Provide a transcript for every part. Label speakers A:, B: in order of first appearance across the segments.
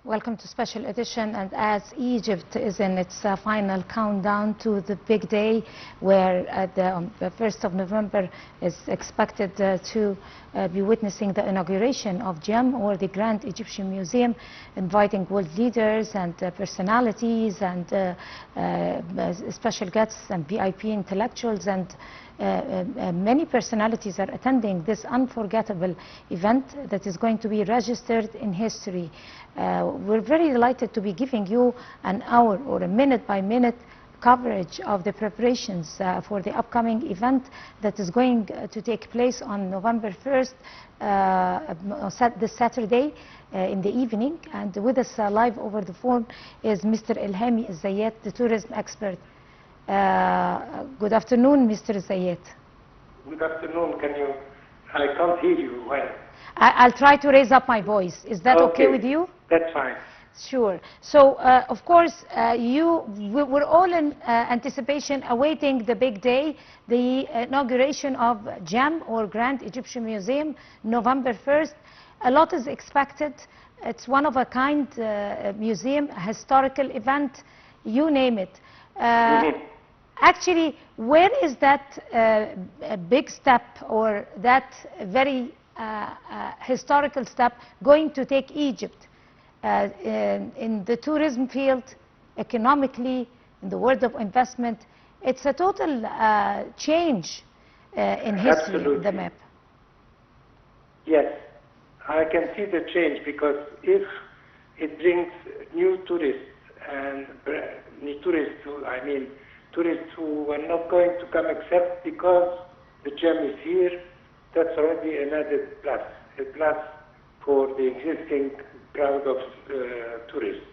A: Welcome to special edition. And as Egypt is in its final countdown to the big day, where the 1st of November is expected to be witnessing the inauguration of GEM, or the Grand Egyptian Museum, inviting world leaders and personalities and special guests and VIP intellectuals, and many personalities are attending this unforgettable event that is going to be registered in history. We're very delighted to be giving you an hour or a minute-by-minute coverage of the preparations for the upcoming event that is going to take place on November 1st, this Saturday in the evening. And with us live over the phone is Mr. Elhamy Zayatte, the tourism expert. Good afternoon, Mr. Zayatte.
B: Good afternoon. I can't hear you well.
A: I'll try to raise up my voice. Is that okay with you?
B: That's fine.
A: Sure. So, of course, we're all in anticipation, awaiting the big day, the inauguration of GEM, or Grand Egyptian Museum, November 1st. A lot is expected. It's one-of-a-kind museum, a historical event, you name it. Actually, where is that big step, or that very historical step, going to take Egypt in the tourism field, economically, in the world of investment? It's a total change in history.
B: Absolutely.
A: The map.
B: Yes, I can see the change, because if it brings new tourists, and new tourists who are not going to come except because the GEM is here, that's already an added plus, a plus for the existing crowd of tourists,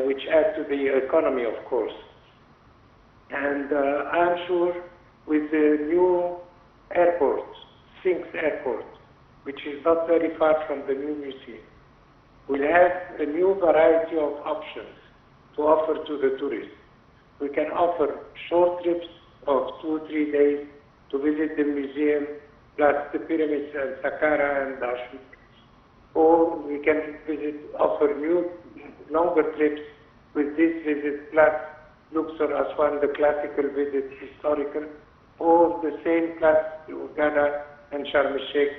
B: which add to the economy, of course. And I'm sure with the new airport, Sphinx Airport, which is not very far from the new museum, we'll have a new variety of options to offer to the tourists. We can offer short trips of 2 or 3 days to visit the museum, plus the pyramids and Saqqara and Ashu. Or we can offer new, longer trips with this visit, plus Luxor, Aswan, the classical visit, historical, or the same plus Ghana and Sharm el-Sheikh.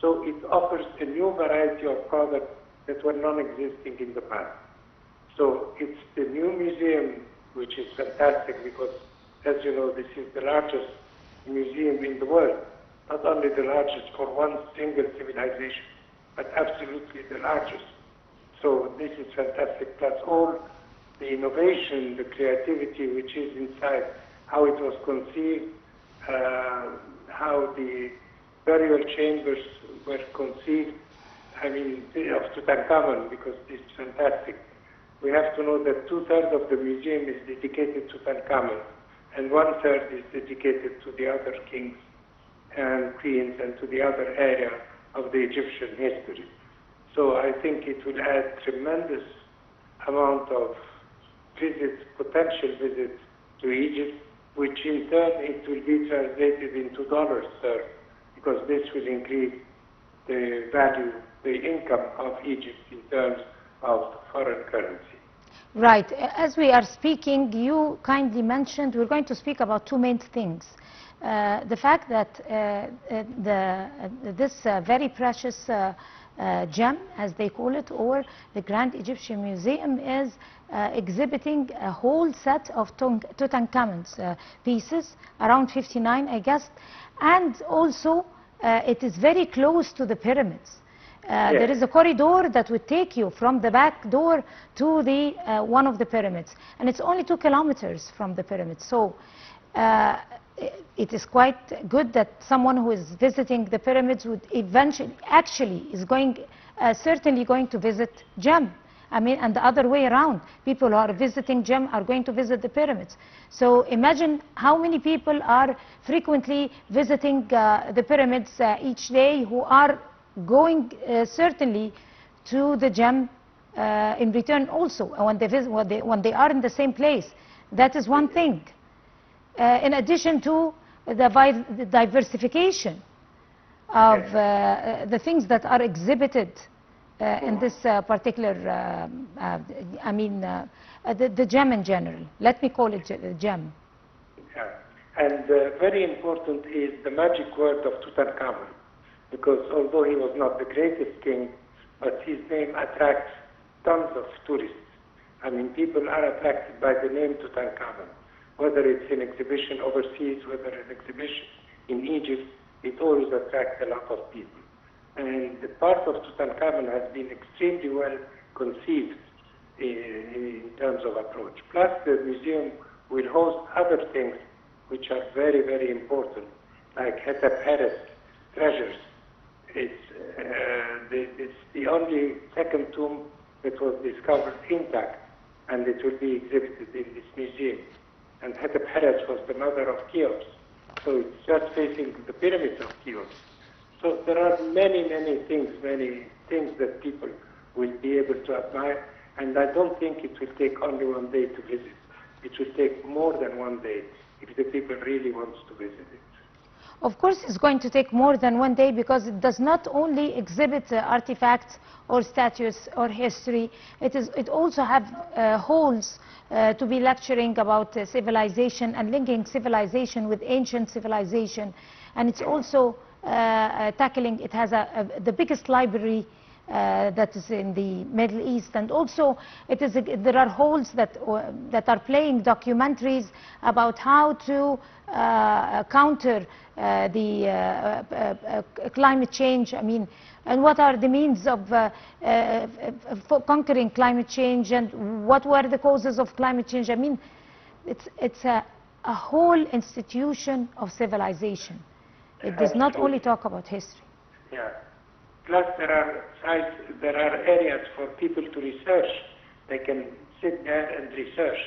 B: So it offers a new variety of products that were non-existing in the past. So it's the new museum, which is fantastic, because, as you know, this is the largest museum in the world. Not only the largest for one single civilization, but absolutely the largest. So this is fantastic. Plus all the innovation, the creativity which is inside, how it was conceived, how the burial chambers were conceived, of Tutankhamun, because this is fantastic. We have to know that 2/3 of the museum is dedicated to Tutankhamun, and 1/3 is dedicated to the other kings and queens and to the other area of the Egyptian history. So I think it will add tremendous amount of visits, potential visits to Egypt, which in turn it will be translated into dollars, sir, because this will increase the value, the income of Egypt in terms of foreign currency.
A: Right. As we are speaking, you kindly mentioned we're going to speak about two main things. The fact that this very precious gem, as they call it, or the Grand Egyptian Museum, is exhibiting a whole set of Tutankhamun's pieces, around 59, I guess, and also it is very close to the pyramids.
B: Yes.
A: There is a corridor that would take you from the back door to the one of the pyramids, and it's only 2 kilometers from the pyramids. So it is quite good that someone who is visiting the pyramids would eventually, certainly going to visit GEM. And the other way around, people who are visiting GEM are going to visit the pyramids. So imagine how many people are frequently visiting the pyramids each day, who are going certainly to the GEM in return also, when they are in the same place. That is one thing. In addition to the diversification of the things that are exhibited in this particular, the gem in general. Let me call it gem.
B: Yeah. And very important is the magic word of Tutankhamun, because although he was not the greatest king, but his name attracts tons of tourists. I mean, people are attracted by the name Tutankhamun, whether it's an exhibition overseas, whether an exhibition in Egypt, it always attracts a lot of people. And the part of Tutankhamun has been extremely well conceived in terms of approach. Plus, the museum will host other things which are very, very important, like Hetep treasures. It's the only second tomb that was discovered intact, and it will be exhibited in this museum. And Hetep was the mother of Cheops, so it's just facing the pyramids of Cheops. So there are many things that people will be able to admire, and I don't think it will take only 1 day to visit. It will take more than 1 day if the people really want to visit it.
A: Of course, it's going to take more than 1 day, because it does not only exhibit artifacts or statues or history. It also have halls to be lecturing about civilization and linking civilization with ancient civilization. And it's also tackling, it has the biggest library that is in the Middle East, and also there are halls that are playing documentaries about how to counter the climate change. I mean, and what are the means of for conquering climate change, and what were the causes of climate change. I mean, it's a whole institution of civilization. It does not only talk about history.
B: Yeah. Plus, there are sites, there are areas for people to research. They can sit there and research.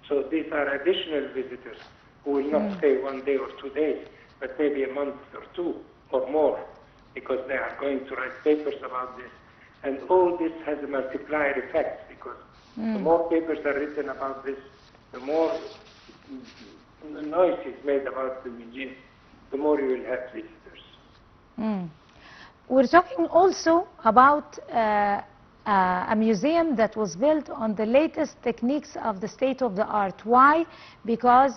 B: So these are additional visitors who will not stay 1 day or 2 days, but maybe a month or 2 or more, because they are going to write papers about this. And all this has a multiplier effect, because the more papers are written about this, the more noise is made about the museum, the more you will have visitors.
A: We're talking also about a museum that was built on the latest techniques of the state of the art. Why? Because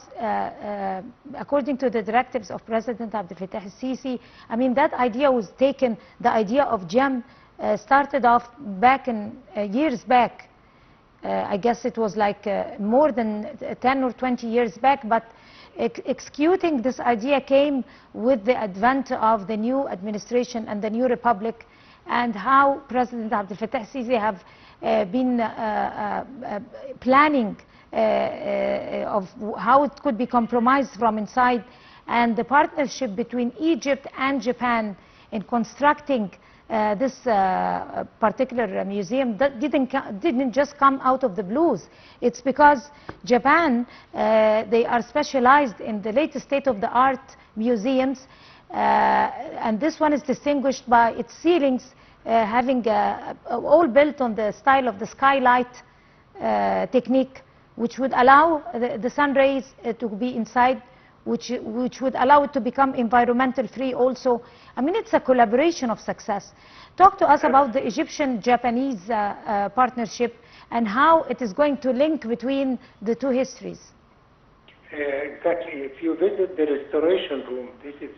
A: according to the directives of President Abdel Fattah al-Sisi, I mean, that idea was taken, the idea of GEM started off back in years back. I guess it was like more than 10 or 20 years back, but executing this idea came with the advent of the new administration and the new republic, and how President Abdel Fattah al-Sisi have been planning of how it could be compromised from inside, and the partnership between Egypt and Japan in constructing this particular museum that didn't just come out of the blues. It's because Japan, they are specialized in the latest state-of-the-art museums, and this one is distinguished by its ceilings having all built on the style of the skylight technique, which would allow the sun rays to be inside, which would allow it to become environmental free also. I mean, it's a collaboration of success. Talk to us about the Egyptian-Japanese partnership and how it is going to link between the two histories.
B: Exactly. If you visit the restoration room, this is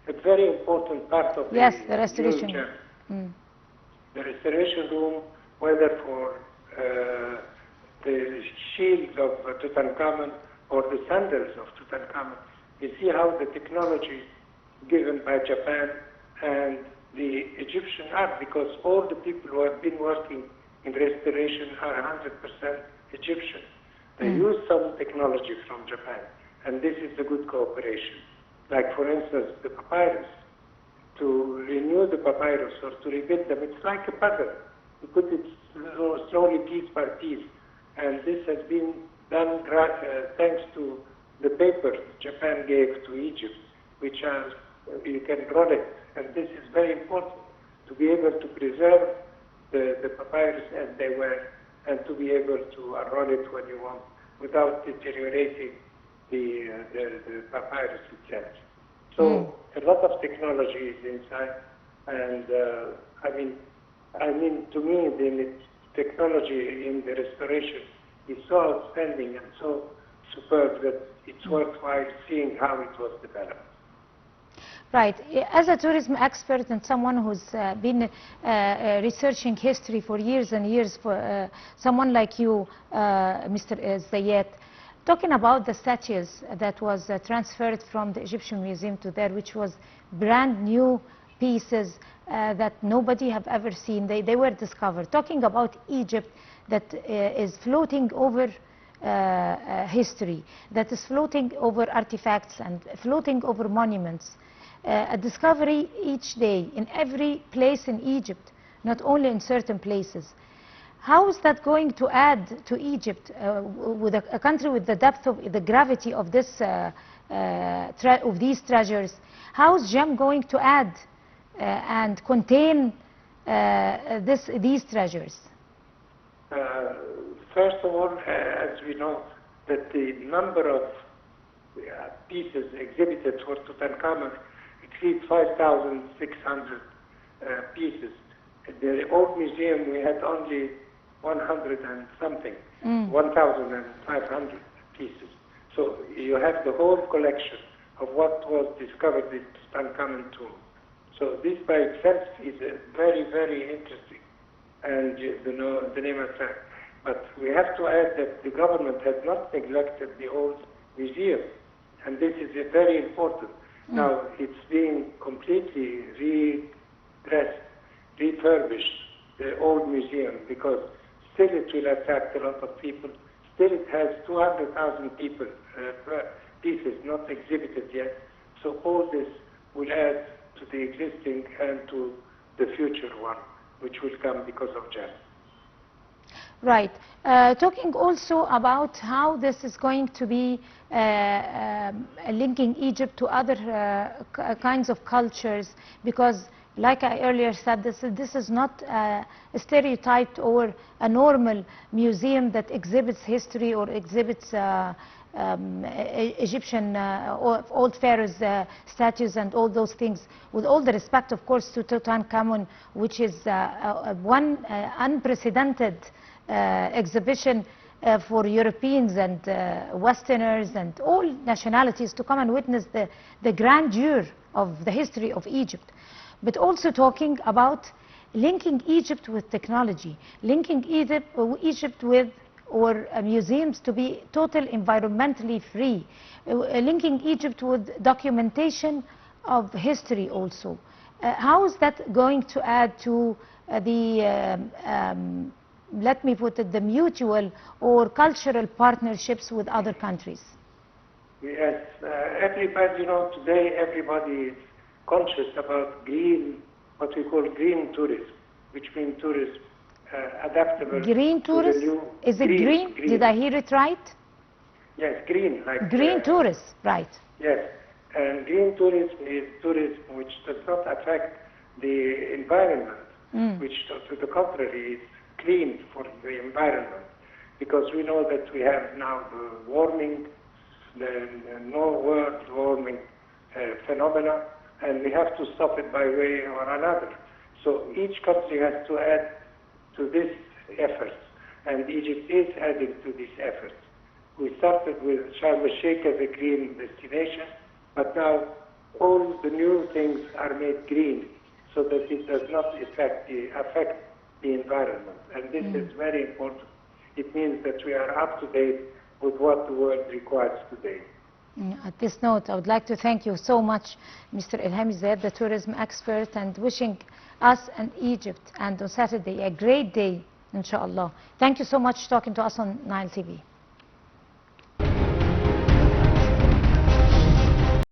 B: a very important part of
A: the restoration
B: room. The restoration room, whether for the shields of Tutankhamun or the sandals of Tutankhamun, you see how the technology given by Japan and the Egyptian art, because all the people who have been working in restoration are 100% Egyptian. They use some technology from Japan, and this is a good cooperation. Like, for instance, the papyrus. To renew the papyrus or to rebuild them, it's like a puzzle. You put it slowly, piece by piece, and this has been done thanks to the papers Japan gave to Egypt, which are, you can roll it, and this is very important to be able to preserve the papyrus as they were, and to be able to unroll it when you want without deteriorating the papyrus itself. So a lot of technology is inside, and I mean, I mean, to me, the technology in the restoration is so outstanding and so superb that it's worthwhile seeing how it was developed.
A: Right. As a tourism expert and someone who's been researching history for years and years, for someone like you, Mr. Zayatte, talking about the statues that was transferred from the Egyptian Museum to there, which was brand new pieces that nobody have ever seen. They were discovered. Talking about Egypt that is floating over history, that is floating over artifacts and floating over monuments. A discovery each day in every place in Egypt, not only in certain places. How is that going to add to Egypt, with a country with the depth of the gravity of this of these treasures? How is GEM going to add and contain these treasures?
B: First of all, as we know, that the number of pieces exhibited for Tutankhamun exceeds 5,600 pieces. At the old museum, we had only 100 and something, 1,500 pieces. So you have the whole collection of what was discovered in Tutankhamun tomb. So this by itself is very, very interesting, and the name of that. But we have to add that the government has not neglected the old museum, and this is very important. Now it's being completely redressed, refurbished, the old museum, because still it will attract a lot of people. Still it has 200,000 people, pieces not exhibited yet. So all this will add to the existing and to the future one, which will come because of GEM.
A: Right. Talking also about how this is going to be linking Egypt to other kinds of cultures, because like I earlier said, this is not a stereotyped or a normal museum that exhibits history or exhibits Egyptian old pharaohs statues and all those things, with all the respect of course to Tutankhamun, which is one unprecedented exhibition for Europeans and Westerners and all nationalities to come and witness the grandeur of the history of Egypt. But also talking about linking Egypt with technology, linking Egypt with museums to be totally environmentally free, linking Egypt with documentation of history also. How is that going to add to let me put it, the mutual or cultural partnerships with other countries?
B: Yes, everybody, today everybody is conscious about green, what we call green tourism, which means tourism adaptable.
A: Green tourism? Is it green? Did I hear it right?
B: Yes, green. Like
A: green tourism, right.
B: Yes, and green tourism is tourism which does not affect the environment, which to the contrary is clean for the environment, because we know that we have now the warming, the world warming phenomena, and we have to stop it by way or another. So each country has to add to this effort, and Egypt is adding to this effort. We started with Sharm el-Sheikh as a green destination, but now all the new things are made green so that it does not affect the environment. And this is very important. It means that we are up to date with what the world requires today.
A: At this note, I would like to thank you so much, Mr. Elhamy Zayatte, the tourism expert, and wishing us and Egypt and on Saturday a great day, inshallah. Thank you so much for talking to us on Nile TV.